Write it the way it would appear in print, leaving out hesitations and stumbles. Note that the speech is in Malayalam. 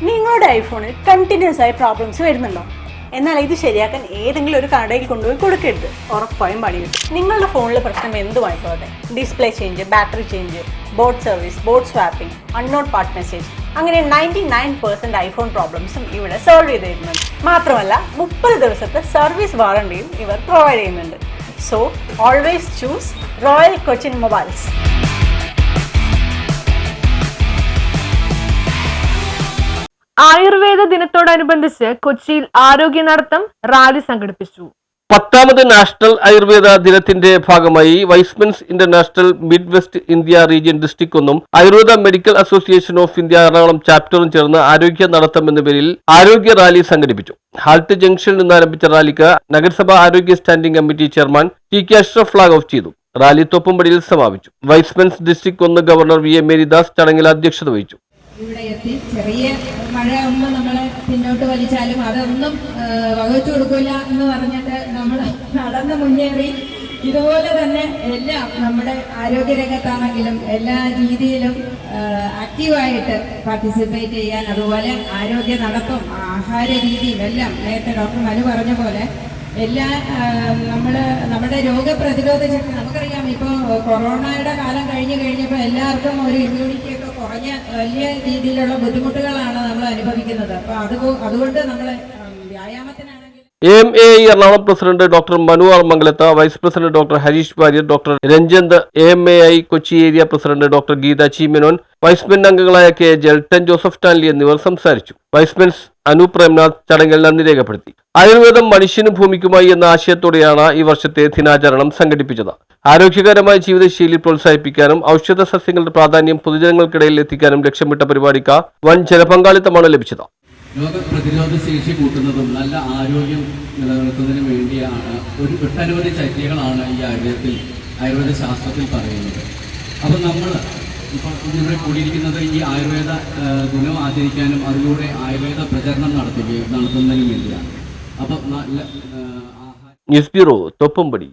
നിങ്ങളുടെ ഐഫോണിൽ കണ്ടിന്യൂസ് ആയി പ്രോബ്ലംസ് വരുന്നുണ്ടോ? എന്നാൽ ഇത് ശരിയാക്കാൻ ഏതെങ്കിലും ഒരു കടയിൽ കൊണ്ടുപോയി കൊടുക്കരുത്. ഉറപ്പായും പണി കിട്ടും. നിങ്ങളുടെ ഫോണിലെ പ്രശ്നം എന്തുമായിക്കോട്ടെ, display change, battery change, board service, board swapping, unknown part message, അങ്ങനെ 99% ഐഫോൺ പ്രോബ്ലംസും ഇവിടെ സോൾവ് ചെയ്ത് തരുന്നുണ്ട്. മാത്രമല്ല 30 ദിവസത്തെ സർവീസ് വാറണ്ടിയും ഇവർ പ്രൊവൈഡ് ചെയ്യുന്നുണ്ട്. So always choose royal Cochin mobiles. Ayurveda ദിനത്തോടനുബന്ധിച്ച് കൊച്ചിയിൽ ആരോഗ്യ നടത്തം റാലി സംഘടിപ്പിച്ചു. 10ാമത് നാഷണൽ ആയുർവേദ ദിനത്തിന്റെ ഭാഗമായി Y's Men's international mid west India region district ഒന്നും Ayurveda medical association of India Ernakulam ചാപ്റ്ററും ചേർന്ന് ആരോഗ്യ നടത്തം എന്ന പേരിൽ ആരോഗ്യ റാലി സംഘടിപ്പിച്ചു. ഹാൾട്ട് ജംഗ്ഷനിൽ നിന്ന് ആരംഭിച്ച റാലിക്ക് നഗരസഭ ആരോഗ്യ standing committee chairman TK. Ashraf flag off ചെയ്തു. റാലി തോപ്പുംപടിയിൽ സമാപിച്ചു. Y's Men's district 1 governor V. A. Meridas ചടങ്ങിൽ അധ്യക്ഷത വഹിച്ചു. ഇവിടെ എത്തി ചെറിയ മഴ ഒന്നും നമ്മളെ പിന്നോട്ട് വലിച്ചാലും അതൊന്നും വകവെച്ചു കൊടുക്കില്ല എന്ന് പറഞ്ഞിട്ട് നമ്മൾ നടന്ന് മുന്നേറി ഇതുപോലെ തന്നെ എല്ലാം നമ്മുടെ ആരോഗ്യരംഗത്താണെങ്കിലും എല്ലാ രീതിയിലും ആക്റ്റീവായിട്ട് പാർട്ടിസിപ്പേറ്റ് ചെയ്യാൻ, അതുപോലെ ആരോഗ്യ നടത്തും ആഹാര രീതിയും എല്ലാം നേരത്തെ ഡോക്ടർ മനു പറഞ്ഞ പോലെ എല്ലാ നമ്മുടെ രോഗപ്രതിരോധ ശക്തി നമുക്കറിയാം. ഇപ്പോൾ കൊറോണയുടെ കാലം കഴിഞ്ഞപ്പോൾ എല്ലാവർക്കും ഒരു ഇമ്മ്യൂണിറ്റി ഒക്കെ കുറഞ്ഞ വലിയ രീതിയിലുള്ള ബുദ്ധിമുട്ടുകളാണ് നമ്മൾ അനുഭവിക്കുന്നത്. അപ്പോൾ അതുകൊണ്ട് നമ്മൾ വ്യായാമത്തിനാണെങ്കിൽ AMAI Ernakulam president doctor Manu R Mangalath, vice president doctor Harish Warrier, doctor Ranjanth, AMAI Kochi area president doctor Geetha Cheemanon, Y's Men അംഗങ്ങളായ കെ. ജെൽട്ടൻ, ജോസഫ് സ്റ്റാൻലി എന്നിവർ സംസാരിച്ചു. വൈസ്മെൻസ് അനു പ്രേംനാഥ് ചടങ്ങിൽ നന്ദി രേഖപ്പെടുത്തി. ആയുർവേദം മനുഷ്യനും ഭൂമിക്കുമായി എന്ന ആശയത്തോടെയാണ് ഈ വർഷത്തെ ദിനാചരണം സംഘടിപ്പിച്ചത്. ആരോഗ്യകരമായ ജീവിതശൈലി പ്രോത്സാഹിപ്പിക്കാനും ഔഷധ സസ്യങ്ങളുടെ പ്രാധാന്യം പൊതുജനങ്ങൾക്കിടയിൽ എത്തിക്കാനും ലക്ഷ്യമിട്ട പരിപാടിക്ക് വൻ ജനപങ്കാളിത്തമാണ് ലഭിച്ചത്. രോഗപ്രതിരോധ ശേഷി കൂട്ടുന്നതും നല്ല ആരോഗ്യം നിലനിർത്തുന്നതിനും വേണ്ടിയാണ് ഒട്ടനവധി ചര്യകളാണ് ഈ ആയുർവേദ ശാസ്ത്രത്തിൽ പറയുന്നത്. അപ്പം നമ്മൾ ഇപ്പോൾ ഇവിടെ കൂടിയിരിക്കുന്നത് ഈ ആയുർവേദ ദിനം ആചരിക്കാനും അതിലൂടെ ആയുർവേദ പ്രചരണം നടത്തുന്നതിനും വേണ്ടിയാണ്. അപ്പം ന്യൂസ് ബ്യൂറോ, തോപ്പുംപടി.